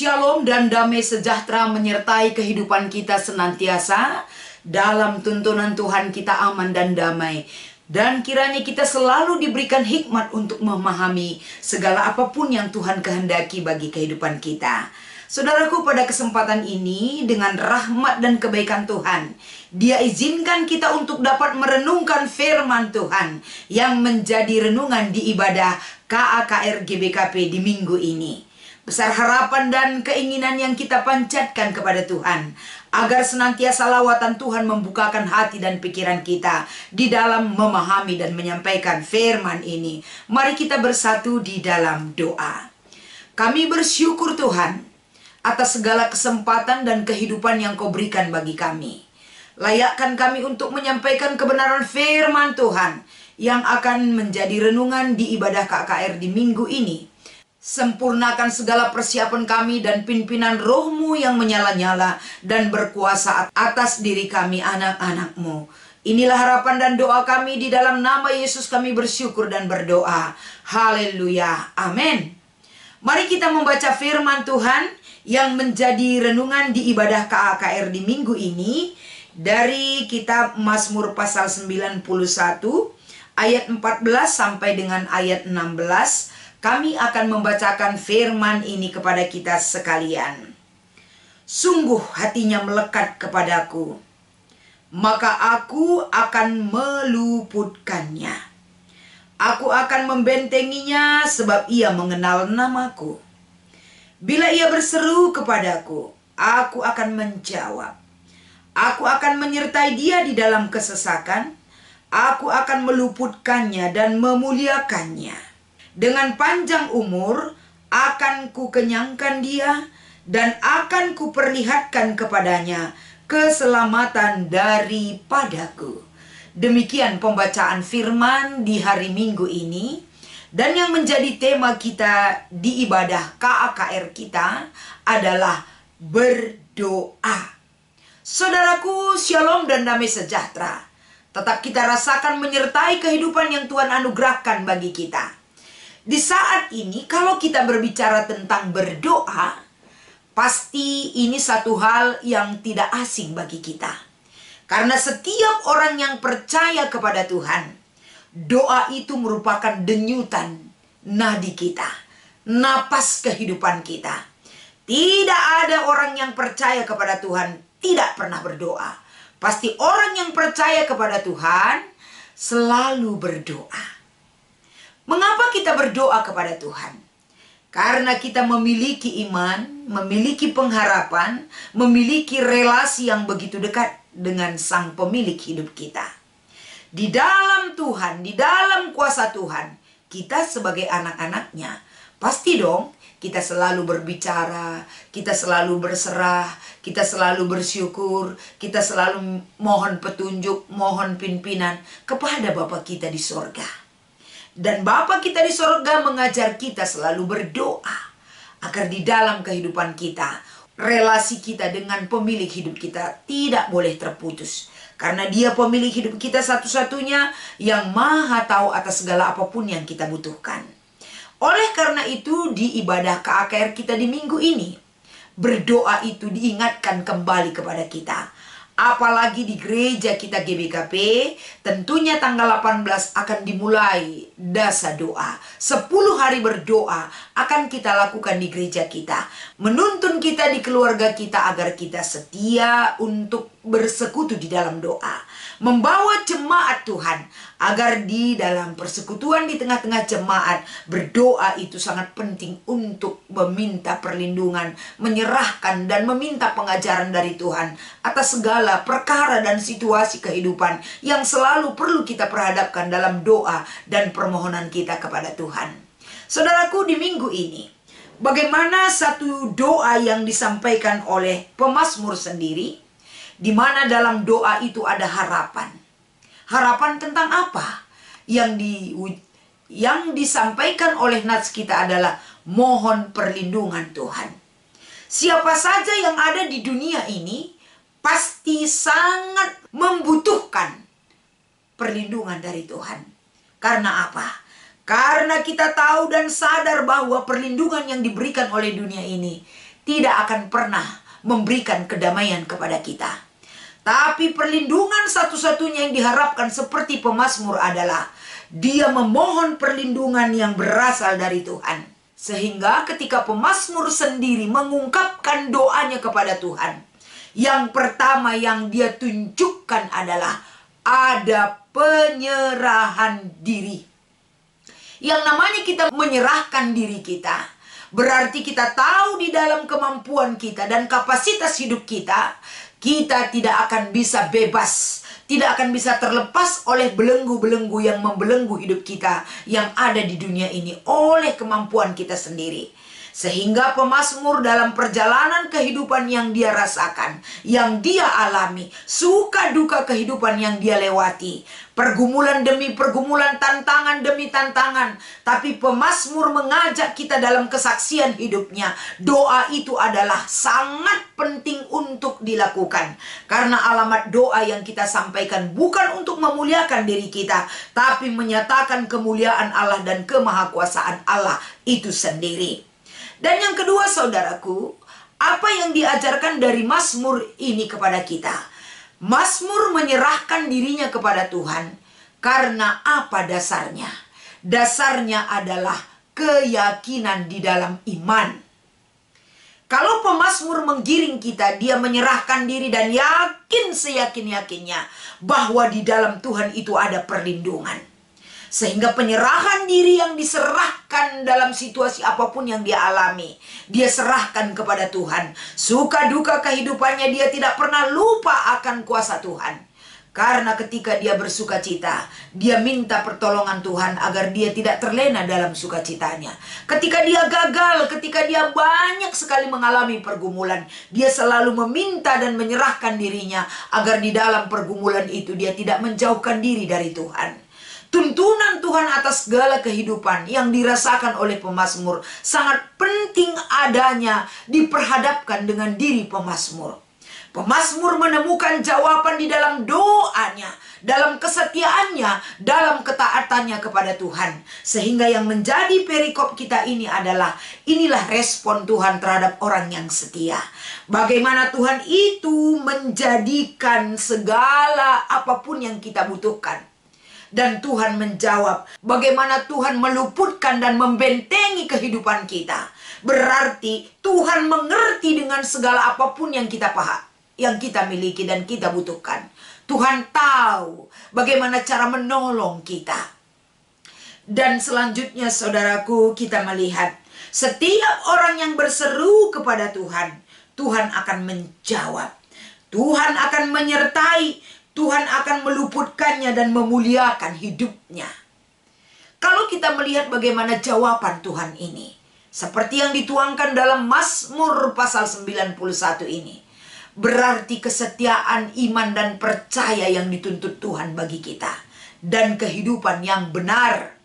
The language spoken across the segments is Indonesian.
Shalom dan damai sejahtera menyertai kehidupan kita senantiasa. Dalam tuntunan Tuhan kita aman dan damai. Dan kiranya kita selalu diberikan hikmat untuk memahami segala apapun yang Tuhan kehendaki bagi kehidupan kita. Saudaraku, pada kesempatan ini dengan rahmat dan kebaikan Tuhan, Dia izinkan kita untuk dapat merenungkan firman Tuhan yang menjadi renungan di ibadah KAKR GBKP di minggu ini. Besar harapan dan keinginan yang kita panjatkan kepada Tuhan, agar senantiasa lawatan Tuhan membukakan hati dan pikiran kita di dalam memahami dan menyampaikan firman ini. Mari kita bersatu di dalam doa. Kami bersyukur Tuhan atas segala kesempatan dan kehidupan yang Kau berikan bagi kami. Layakkan kami untuk menyampaikan kebenaran firman Tuhan yang akan menjadi renungan di ibadah KKR di minggu ini. Sempurnakan segala persiapan kami dan pimpinan Roh-Mu yang menyala-nyala dan berkuasa atas diri kami anak-anak-Mu. Inilah harapan dan doa kami, di dalam nama Yesus kami bersyukur dan berdoa. Haleluya. Amin. Mari kita membaca firman Tuhan yang menjadi renungan di ibadah KAKR di minggu ini dari kitab Mazmur pasal 91 ayat 14 sampai dengan ayat 16. Kami akan membacakan firman ini kepada kita sekalian. Sungguh hatinya melekat kepadaku, maka aku akan meluputkannya. Aku akan membentenginya sebab ia mengenal namaku. Bila ia berseru kepadaku, aku akan menjawab. Aku akan menyertai dia di dalam kesesakan. Aku akan meluputkannya dan memuliakannya. Dengan panjang umur akan kukenyangkan dia dan akan kuperlihatkan kepadanya keselamatan daripadaku. Demikian pembacaan firman di hari Minggu ini, dan yang menjadi tema kita di ibadah KAKR kita adalah berdoa. Saudaraku, shalom dan damai sejahtera tetap kita rasakan menyertai kehidupan yang Tuhan anugerahkan bagi kita. Di saat ini kalau kita berbicara tentang berdoa, pasti ini satu hal yang tidak asing bagi kita. Karena setiap orang yang percaya kepada Tuhan, doa itu merupakan denyutan nadi kita, napas kehidupan kita. Tidak ada orang yang percaya kepada Tuhan tidak pernah berdoa. Pasti orang yang percaya kepada Tuhan selalu berdoa. Mengapa kita berdoa kepada Tuhan? Karena kita memiliki iman, memiliki pengharapan, memiliki relasi yang begitu dekat dengan Sang Pemilik hidup kita. Di dalam Tuhan, di dalam kuasa Tuhan, kita sebagai anak-anaknya, pasti dong kita selalu berbicara, kita selalu berserah, kita selalu bersyukur, kita selalu mohon petunjuk, mohon pimpinan kepada Bapa kita di sorga. Dan Bapa kita di sorga mengajar kita selalu berdoa agar di dalam kehidupan kita, relasi kita dengan pemilik hidup kita tidak boleh terputus. Karena Dia pemilik hidup kita satu-satunya yang maha tahu atas segala apapun yang kita butuhkan. Oleh karena itu di ibadah KAKR kita di minggu ini, berdoa itu diingatkan kembali kepada kita. Apalagi di gereja kita GBKP, tentunya tanggal 18 akan dimulai dasa doa. 10 hari berdoa akan kita lakukan di gereja kita. Menuntun kita di keluarga kita agar kita setia untuk bersekutu di dalam doa. Membawa jemaat Tuhan agar di dalam persekutuan di tengah-tengah jemaat, berdoa itu sangat penting untuk meminta perlindungan, menyerahkan dan meminta pengajaran dari Tuhan atas segala perkara dan situasi kehidupan yang selalu perlu kita perhadapkan dalam doa dan permohonan kita kepada Tuhan. Saudaraku, di minggu ini, bagaimana satu doa yang disampaikan oleh pemazmur sendiri, di mana dalam doa itu ada harapan. Harapan tentang apa? Yang disampaikan oleh nats kita adalah mohon perlindungan Tuhan. Siapa saja yang ada di dunia ini pasti sangat membutuhkan perlindungan dari Tuhan. Karena apa? Karena kita tahu dan sadar bahwa perlindungan yang diberikan oleh dunia ini tidak akan pernah memberikan kedamaian kepada kita. Tapi perlindungan satu-satunya yang diharapkan seperti pemazmur adalah dia memohon perlindungan yang berasal dari Tuhan. Sehingga ketika pemazmur sendiri mengungkapkan doanya kepada Tuhan, yang pertama yang dia tunjukkan adalah ada penyerahan diri. Yang namanya kita menyerahkan diri kita, berarti kita tahu di dalam kemampuan kita dan kapasitas hidup kita, kita tidak akan bisa bebas, tidak akan bisa terlepas oleh belenggu-belenggu yang membelenggu hidup kita yang ada di dunia ini oleh kemampuan kita sendiri. Sehingga pemazmur dalam perjalanan kehidupan yang dia rasakan, yang dia alami, suka duka kehidupan yang dia lewati, pergumulan demi pergumulan, tantangan demi tantangan, tapi pemazmur mengajak kita dalam kesaksian hidupnya. Doa itu adalah sangat penting untuk dilakukan, karena alamat doa yang kita sampaikan bukan untuk memuliakan diri kita, tapi menyatakan kemuliaan Allah dan kemahakuasaan Allah itu sendiri. Dan yang kedua, saudaraku, apa yang diajarkan dari Mazmur ini kepada kita? Mazmur menyerahkan dirinya kepada Tuhan karena apa dasarnya? Dasarnya adalah keyakinan di dalam iman. Kalau pemazmur menggiring kita, dia menyerahkan diri dan yakin seyakin-yakinnya bahwa di dalam Tuhan itu ada perlindungan. Sehingga penyerahan diri yang diserahkan dalam situasi apapun yang dia alami, dia serahkan kepada Tuhan. Suka duka kehidupannya, dia tidak pernah lupa akan kuasa Tuhan. Karena ketika dia bersuka cita, dia minta pertolongan Tuhan agar dia tidak terlena dalam sukacitanya. Ketika dia gagal, ketika dia banyak sekali mengalami pergumulan, dia selalu meminta dan menyerahkan dirinya agar di dalam pergumulan itu dia tidak menjauhkan diri dari Tuhan. Tuntunan Tuhan atas segala kehidupan yang dirasakan oleh pemazmur sangat penting adanya diperhadapkan dengan diri pemazmur. Pemazmur menemukan jawaban di dalam doanya, dalam kesetiaannya, dalam ketaatannya kepada Tuhan. Sehingga yang menjadi perikop kita ini adalah, inilah respon Tuhan terhadap orang yang setia. Bagaimana Tuhan itu menjadikan segala apapun yang kita butuhkan. Dan Tuhan menjawab, bagaimana Tuhan meluputkan dan membentengi kehidupan kita. Berarti Tuhan mengerti dengan segala apapun yang kita miliki dan kita butuhkan. Tuhan tahu bagaimana cara menolong kita. Dan selanjutnya, saudaraku, kita melihat setiap orang yang berseru kepada Tuhan, Tuhan akan menjawab. Tuhan akan menyertai, Tuhan akan meluputkannya dan memuliakan hidupnya. Kalau kita melihat bagaimana jawaban Tuhan ini, seperti yang dituangkan dalam Mazmur pasal 91 ini, berarti kesetiaan, iman, dan percaya yang dituntut Tuhan bagi kita. Dan kehidupan yang benar.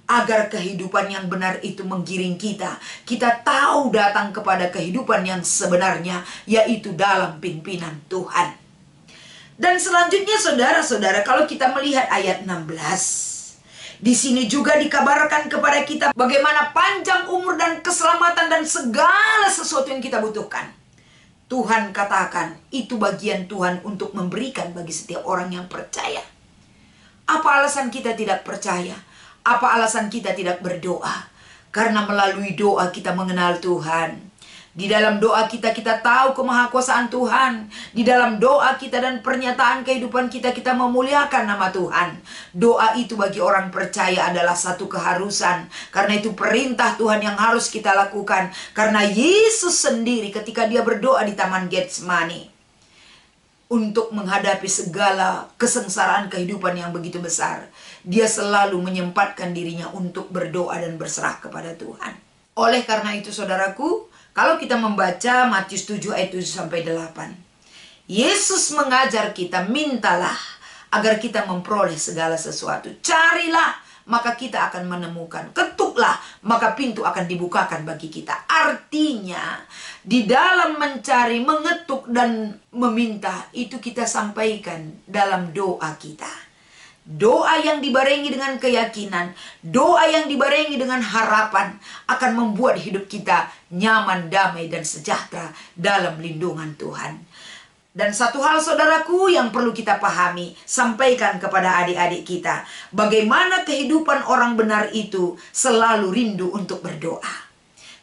Agar kehidupan yang benar itu menggiring kita. Kita tahu datang kepada kehidupan yang sebenarnya, yaitu dalam pimpinan Tuhan. Dan selanjutnya, saudara-saudara, kalau kita melihat ayat 16, di sini juga dikabarkan kepada kita bagaimana panjang umur dan keselamatan dan segala sesuatu yang kita butuhkan. Tuhan katakan, itu bagian Tuhan untuk memberikan bagi setiap orang yang percaya. Apa alasan kita tidak percaya? Apa alasan kita tidak berdoa? Karena melalui doa kita mengenal Tuhan. Di dalam doa kita, kita tahu kemahakuasaan Tuhan. Di dalam doa kita dan pernyataan kehidupan kita, kita memuliakan nama Tuhan. Doa itu bagi orang percaya adalah satu keharusan. Karena itu perintah Tuhan yang harus kita lakukan. Karena Yesus sendiri ketika dia berdoa di Taman Getsemani, untuk menghadapi segala kesengsaraan kehidupan yang begitu besar, dia selalu menyempatkan dirinya untuk berdoa dan berserah kepada Tuhan. Oleh karena itu, saudaraku, kalau kita membaca Matius 7 ayat 7-8, Yesus mengajar kita, mintalah agar kita memperoleh segala sesuatu. Carilah, maka kita akan menemukan. Ketuklah, maka pintu akan dibukakan bagi kita. Artinya, di dalam mencari, mengetuk, dan meminta, itu kita sampaikan dalam doa kita. Doa yang dibarengi dengan keyakinan, doa yang dibarengi dengan harapan akan membuat hidup kita nyaman, damai, dan sejahtera dalam lindungan Tuhan. Dan satu hal saudaraku yang perlu kita pahami, sampaikan kepada adik-adik kita, bagaimana kehidupan orang benar itu selalu rindu untuk berdoa.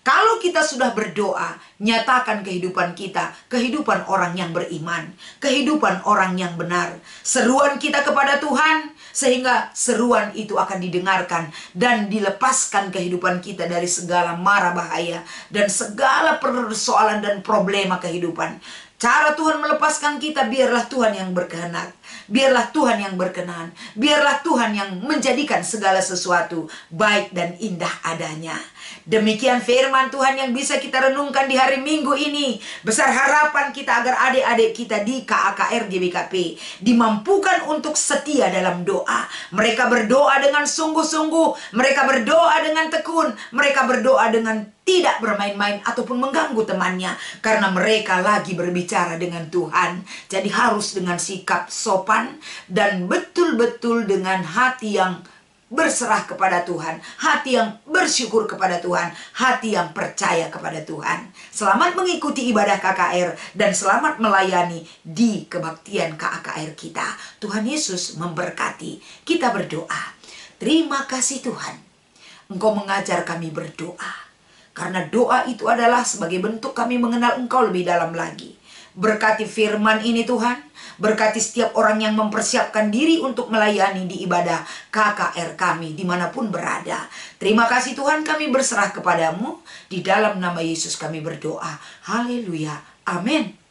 Kalau kita sudah berdoa, nyatakan kehidupan kita, kehidupan orang yang beriman, kehidupan orang yang benar. Seruan kita kepada Tuhan, sehingga seruan itu akan didengarkan dan dilepaskan kehidupan kita dari segala mara bahaya dan segala persoalan dan problema kehidupan. Cara Tuhan melepaskan kita, biarlah Tuhan yang berkehendak. Biarlah Tuhan yang berkenan. Biarlah Tuhan yang menjadikan segala sesuatu baik dan indah adanya. Demikian firman Tuhan yang bisa kita renungkan di hari Minggu ini. Besar harapan kita agar adik-adik kita di KAKR GBKP dimampukan untuk setia dalam doa. Mereka berdoa dengan sungguh-sungguh. Mereka berdoa dengan tekun. Mereka berdoa dengan tidak bermain-main ataupun mengganggu temannya, karena mereka lagi berbicara dengan Tuhan. Jadi harus dengan sikap sopan dan betul-betul dengan hati yang berserah kepada Tuhan, hati yang bersyukur kepada Tuhan, hati yang percaya kepada Tuhan. Selamat mengikuti ibadah KKR dan selamat melayani di kebaktian KKR kita. Tuhan Yesus memberkati. Kita berdoa. Terima kasih Tuhan, Engkau mengajar kami berdoa. Karena doa itu adalah sebagai bentuk kami mengenal Engkau lebih dalam lagi. Berkati firman ini Tuhan. Berkati setiap orang yang mempersiapkan diri untuk melayani di ibadah KKR kami dimanapun berada. Terima kasih Tuhan, kami berserah kepadamu. Di dalam nama Yesus kami berdoa. Haleluya. Amin.